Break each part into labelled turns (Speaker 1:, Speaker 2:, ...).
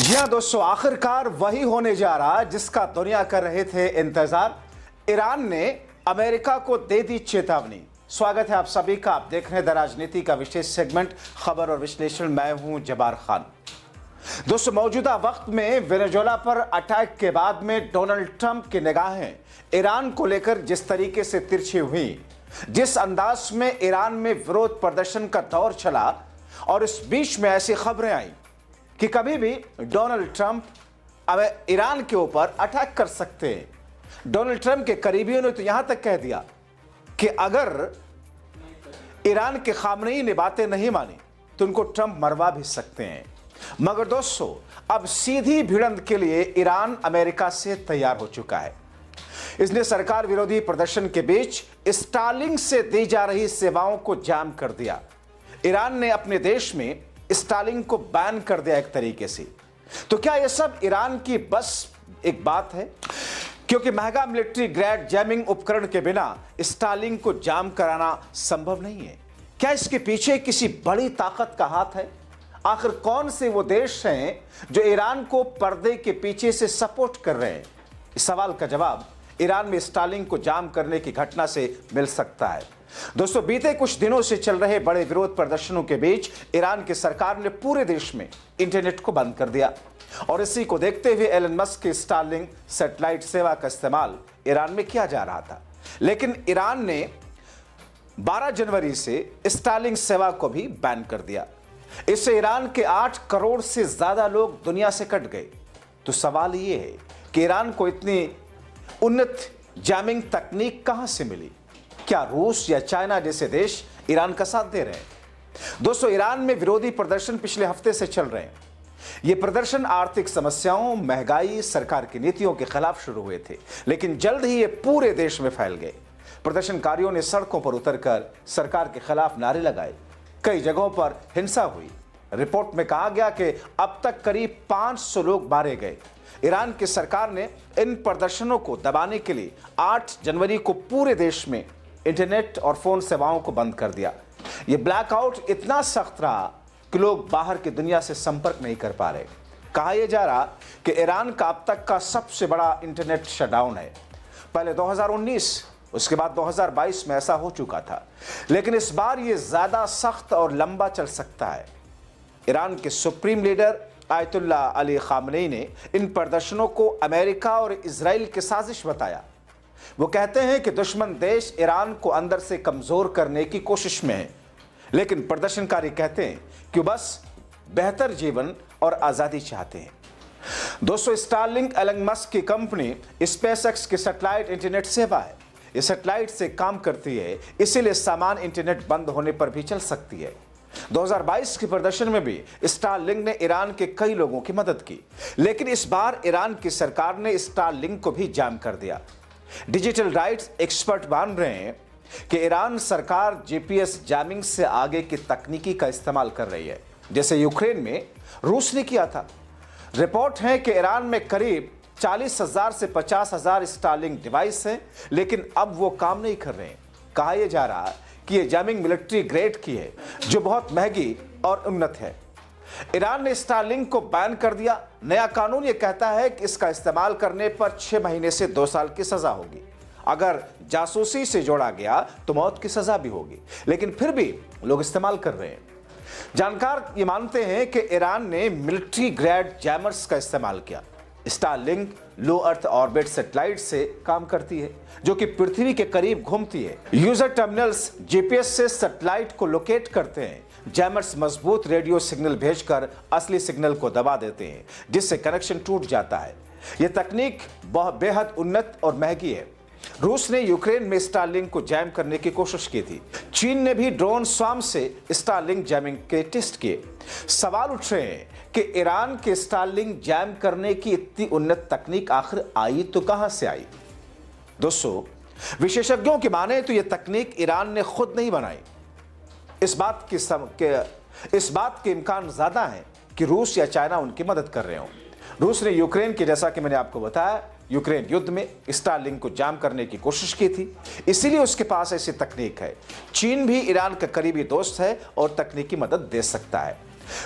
Speaker 1: जी हाँ दोस्तों, आखिरकार वही होने जा रहा जिसका दुनिया कर रहे थे इंतजार। ईरान ने अमेरिका को दे दी चेतावनी। स्वागत है आप सभी का। आप देख रहे हैं द राजनीति का विशेष सेगमेंट खबर और विश्लेषण। मैं हूं जबार खान। दोस्तों, मौजूदा वक्त में वेनेजुएला पर अटैक के बाद में डोनाल्ड ट्रंप की निगाहें ईरान को लेकर जिस तरीके से तिरछी हुई, जिस अंदाज में ईरान में विरोध प्रदर्शन का दौर चला, और इस बीच में ऐसी खबरें आई कि कभी भी डोनाल्ड ट्रंप अब ईरान के ऊपर अटैक कर सकते हैं। डोनाल्ड ट्रंप के करीबियों ने तो यहां तक कह दिया कि अगर ईरान के खामनेई ने बातें नहीं मानी तो उनको ट्रंप मरवा भी सकते हैं। मगर दोस्तों, अब सीधी भिड़ंत के लिए ईरान अमेरिका से तैयार हो चुका है। इसने सरकार विरोधी प्रदर्शन के बीच स्टारलिंक से दी जा रही सेवाओं को जाम कर दिया। ईरान ने अपने देश में स्टारलिंक को बैन कर दिया एक तरीके से। तो क्या यह सब ईरान की बस एक बात है? क्योंकि महंगा मिलिट्री ग्रेड जैमिंग उपकरण के बिना स्टारलिंक को जाम कराना संभव नहीं है। क्या इसके पीछे किसी बड़ी ताकत का हाथ है? आखिर कौन से वो देश हैं जो ईरान को पर्दे के पीछे से सपोर्ट कर रहे हैं? इस सवाल का जवाब ईरान में स्टारलिंक को जाम करने की घटना से मिल सकता है। दोस्तों, बीते कुछ दिनों से चल रहे बड़े विरोध प्रदर्शनों के बीच ईरान की सरकार ने पूरे देश में इंटरनेट को बंद कर दिया, और इसी को देखते हुए एलन मस्क की स्टारलिंक सैटेलाइट सेवा का इस्तेमाल ईरान में किया जा रहा था। लेकिन ईरान ने 12 जनवरी से स्टारलिंक सेवा को भी बैन कर दिया। इससे ईरान के 8 करोड़ से ज्यादा लोग दुनिया से कट गए। तो सवाल यह है कि ईरान को इतनी उन्नत जैमिंग तकनीक कहां से मिली? क्या रूस या चाइना जैसे देश ईरान का साथ दे रहे हैं? दोस्तों, ईरान में विरोधी प्रदर्शन पिछले हफ्ते से चल रहे हैं। ये प्रदर्शन आर्थिक समस्याओं, महंगाई, सरकार की नीतियों के खिलाफ शुरू हुए थे, लेकिन जल्द ही ये पूरे देश में फैल गए। प्रदर्शनकारियों ने सड़कों पर उतरकर सरकार के खिलाफ नारे लगाए। कई जगहों पर हिंसा हुई। रिपोर्ट में कहा गया कि अब तक करीब 500 लोग मारे गए। ईरान की सरकार ने इन प्रदर्शनों को दबाने के लिए 8 जनवरी को पूरे देश में इंटरनेट और फोन सेवाओं को बंद कर दिया। यह ब्लैकआउट इतना सख्त रहा कि लोग बाहर की दुनिया से संपर्क नहीं कर पा रहे। कहा यह जा रहा कि ईरान का अब तक का सबसे बड़ा इंटरनेट शटडाउन है। पहले 2019, उसके बाद 2022 में ऐसा हो चुका था, लेकिन इस बार यह ज्यादा सख्त और लंबा चल सकता है। ईरान के supreme leader Ayatollah Ali Khamenei ने इन प्रदर्शनों को अमेरिका और इजराइल की साजिश बताया। वो कहते हैं कि दुश्मन देश ईरान को अंदर से कमजोर करने की कोशिश में है, लेकिन प्रदर्शनकारी कहते हैं कि बस बेहतर जीवन और आजादी चाहते हैं। दोस्तों, स्टारलिंक एलन मस्क की कंपनी स्पेसएक्स की सैटेलाइट इंटरनेट सेवा है। ये सैटेलाइट से काम करती है, इसीलिए सामान इंटरनेट बंद होने पर भी चल सकती है। 2022 के प्रदर्शन में भी स्टारलिंक ने ईरान के कई लोगों की मदद की, लेकिन इस बार ईरान की सरकार ने स्टारलिंक को भी जाम कर दिया। डिजिटल राइट्स एक्सपर्ट मान रहे हैं कि ईरान सरकार जीपीएस जैमिंग से आगे की तकनीकी का इस्तेमाल कर रही है, जैसे यूक्रेन में रूस ने किया था। रिपोर्ट है कि ईरान में करीब 40,000 से 50,000 स्टारलिंक डिवाइस हैं, लेकिन अब वो काम नहीं कर रहे हैं। कहा यह जा रहा है कि यह जैमिंग मिलिट्री ग्रेड की है, जो बहुत महंगी और उन्नत है। ईरान ने स्टारलिंक को बैन कर दिया। नया कानून यह कहता है कि इसका इस्तेमाल करने पर 6 महीने से 2 साल की सजा होगी। अगर जासूसी से जोड़ा गया तो मौत की सजा भी होगी, लेकिन फिर भी लोग इस्तेमाल कर रहे हैं। जानकार ये मानते हैं कि ईरान ने मिलिट्री ग्रेड जैमर्स का इस्तेमाल किया। स्टारलिंक लो अर्थ ऑर्बिट सैटेलाइट से काम करती है, जो कि पृथ्वी के करीब घूमती है। यूजर टर्मिनल्स जीपीएस से सैटेलाइट को लोकेट करते हैं। जैमर्स मजबूत रेडियो सिग्नल भेजकर असली सिग्नल को दबा देते हैं, जिससे कनेक्शन टूट जाता है। यह तकनीक बहुत बेहद उन्नत और महंगी है। रूस ने यूक्रेन में स्टारलिंक को जैम करने की कोशिश की थी। चीन ने भी ड्रोन स्वाम से स्टारलिंक जैमिंग के टेस्ट किए। सवाल उठ रहे हैं कि ईरान के स्टारलिंक जैम करने की इतनी उन्नत तकनीक आखिर आई तो कहां से आई? दोस्तों, विशेषज्ञों की माने तो यह तकनीक ईरान ने खुद नहीं बनाई। इस बात के इम्कान ज्यादा है कि रूस या चाइना उनकी मदद कर रहे हों। रूस ने यूक्रेन की, जैसा कि मैंने आपको बताया, यूक्रेन युद्ध में स्टारलिंक को जाम करने की कोशिश की थी, इसीलिए उसके पास ऐसी तकनीक है। चीन भी ईरान का करीबी दोस्त है और तकनीकी मदद दे सकता है।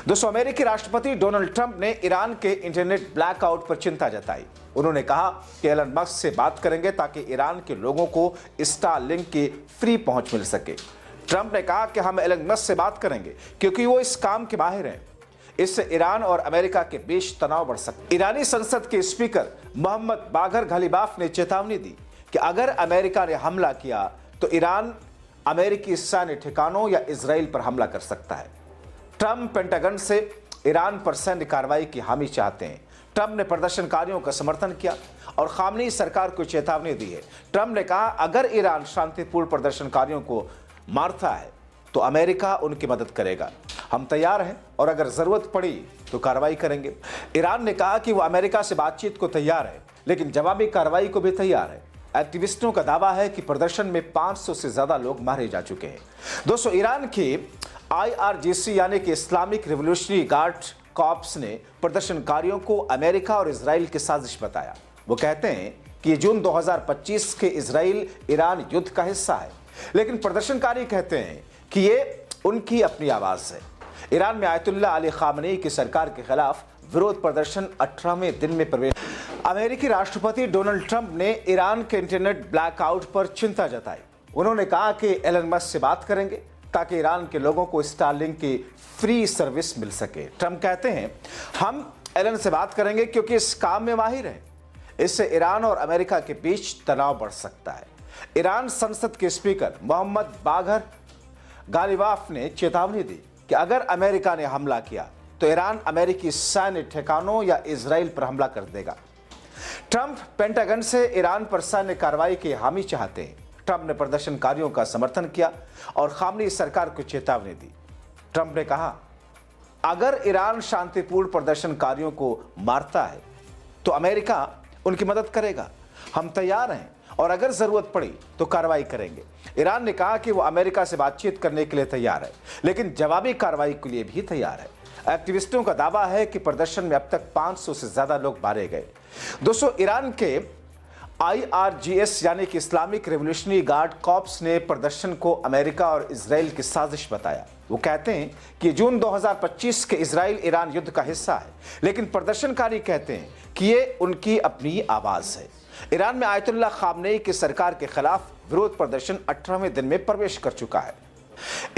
Speaker 1: दोस्तों, अमेरिकी राष्ट्रपति डोनाल्ड ट्रंप ने ईरान के इंटरनेट ब्लैकआउट पर चिंता जताई। उन्होंने कहा कि एलन मस्क से बात करेंगे ताकि ईरान के लोगों को स्टारलिंक की फ्री पहुंच मिल सके। ट्रंप ने कहा कि हम एलन मस्क से बात करेंगे क्योंकि वो इस काम के माहिर हैं। इससे ईरान और अमेरिका के बीच तनाव बढ़ सकता है। ईरानी संसद के स्पीकर मोहम्मद बागर घालिबाफ ने चेतावनी दी कि अगर अमेरिका ने हमला किया तो ईरान अमेरिकी सैन्य ठिकानों या इजराइल पर हमला कर सकता है। ट्रंप पेंटागन से ईरान पर सैन्य कार्रवाई की हामी चाहते हैं। ट्रंप ने प्रदर्शनकारियों का समर्थन किया और खामनेई सरकार को चेतावनी दी है। ट्रंप ने कहा, अगर ईरान शांतिपूर्ण प्रदर्शनकारियों को मारता है तो अमेरिका उनकी मदद करेगा। हम तैयार हैं और अगर जरूरत पड़ी तो कार्रवाई करेंगे। ईरान ने कहा कि वो अमेरिका से बातचीत को तैयार है, लेकिन जवाबी कार्रवाई को भी तैयार है। एक्टिविस्टों का दावा है कि प्रदर्शन में 500 से ज्यादा लोग मारे जा चुके हैं। दोस्तों, ईरान की IRGC यानी कि इस्लामिक रिवॉल्यूशनरी गार्ड कॉर्प्स ने प्रदर्शनकारियों को अमेरिका और इजराइल की साजिश बताया। वो कहते हैं कि जून 2025 के इजराइल ईरान युद्ध का हिस्सा है, लेकिन प्रदर्शनकारी कहते हैं कि ये उनकी अपनी आवाज है। ईरान में आयतुल्ला अली खामनेई की सरकार के खिलाफ विरोध प्रदर्शन 18वें दिन में प्रवेश। अमेरिकी राष्ट्रपति डोनाल्ड ट्रंप ने ईरान के इंटरनेट ब्लैकआउट पर चिंता जताई। उन्होंने कहा कि एलन मस्क से बात करेंगे ताकि ईरान के लोगों को स्टारलिंक की फ्री सर्विस मिल सके। ट्रंप कहते हैं, हम एलन से बात करेंगे क्योंकि इस काम में माहिर हैं। इससे ईरान और अमेरिका के बीच तनाव बढ़ सकता है। ईरान संसद के स्पीकर मोहम्मद बागर घालिबाफ ने चेतावनी दी कि अगर अमेरिका ने हमला किया तो ईरान अमेरिकी सैन्य ठिकानों या इजराइल पर हमला कर देगा। ट्रंप पेंटागन से ईरान पर सैन्य कार्रवाई की हामी चाहते हैं। ट्रंप ने प्रदर्शनकारियों का समर्थन किया और खामनेई सरकार को चेतावनी दी। ट्रंप ने कहा, अगर ईरान शांतिपूर्ण प्रदर्शनकारियों को मारता है तो अमेरिका उनकी मदद करेगा। हम तैयार हैं और अगर जरूरत पड़ी तो कार्रवाई करेंगे। ईरान ने कहा कि वो अमेरिका से बातचीत करने के लिए तैयार है, लेकिन जवाबी कार्रवाई के लिए भी तैयार है। एक्टिविस्टों का दावा है कि प्रदर्शन में अब तक 500 से ज्यादा लोग मारे गए। दोस्तों, ईरान के IRGS यानी कि इस्लामिक रिवॉल्यूशनरी गार्ड कॉर्प्स ने प्रदर्शन को अमेरिका और इजराइल की साजिश बताया। वो कहते हैं कि जून 2025 के इजराइल ईरान युद्ध का हिस्सा है, लेकिन प्रदर्शनकारी कहते हैं कि ये उनकी अपनी आवाज है। ईरान में आयतुल्ला खामनेई की सरकार के खिलाफ विरोध प्रदर्शन 18वें दिन में प्रवेश कर चुका है।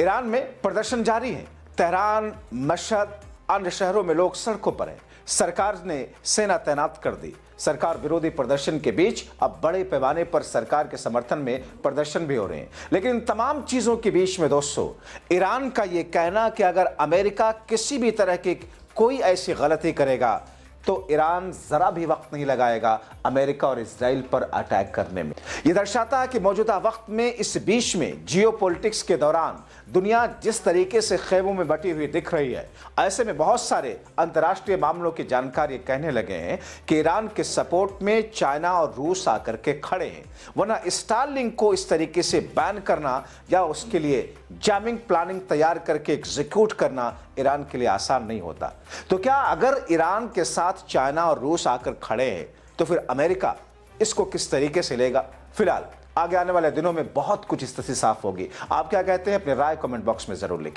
Speaker 1: ईरान में प्रदर्शन जारी है। तेहरान, मशहद, अन्य शहरों में लोग सड़कों पर हैं। सरकार ने सेना तैनात कर दी। सरकार विरोधी प्रदर्शन के बीच अब बड़े पैमाने पर सरकार के समर्थन में प्रदर्शन भी हो रहे हैं। लेकिन इन तमाम चीजों के बीच में दोस्तों, ईरान का यह कहना कि अगर अमेरिका किसी भी तरह की कोई ऐसी गलती करेगा तो ईरान जरा भी वक्त नहीं लगाएगा अमेरिका और इजराइल पर अटैक करने में। यह दर्शाता है कि मौजूदा वक्त में इस बीच में जियोपॉलिटिक्स के दौरान दुनिया जिस तरीके से खेमों में बटी हुई दिख रही है, ऐसे में बहुत सारे अंतर्राष्ट्रीय मामलों की जानकारी कहने लगे हैं कि ईरान के सपोर्ट में चाइना और रूस आकर के खड़े हैं। वरना स्टारलिंक को इस तरीके से बैन करना या उसके लिए जैमिंग प्लानिंग तैयार करके एग्जीक्यूट करना ईरान के लिए आसान नहीं होता। तो क्या अगर ईरान के साथ चाइना और रूस आकर खड़े हैं तो फिर अमेरिका इसको किस तरीके से लेगा? फिलहाल आगे आने वाले दिनों में बहुत कुछ स्थिति साफ होगी। आप क्या कहते हैं? अपनी राय कमेंट बॉक्स में जरूर लिखें।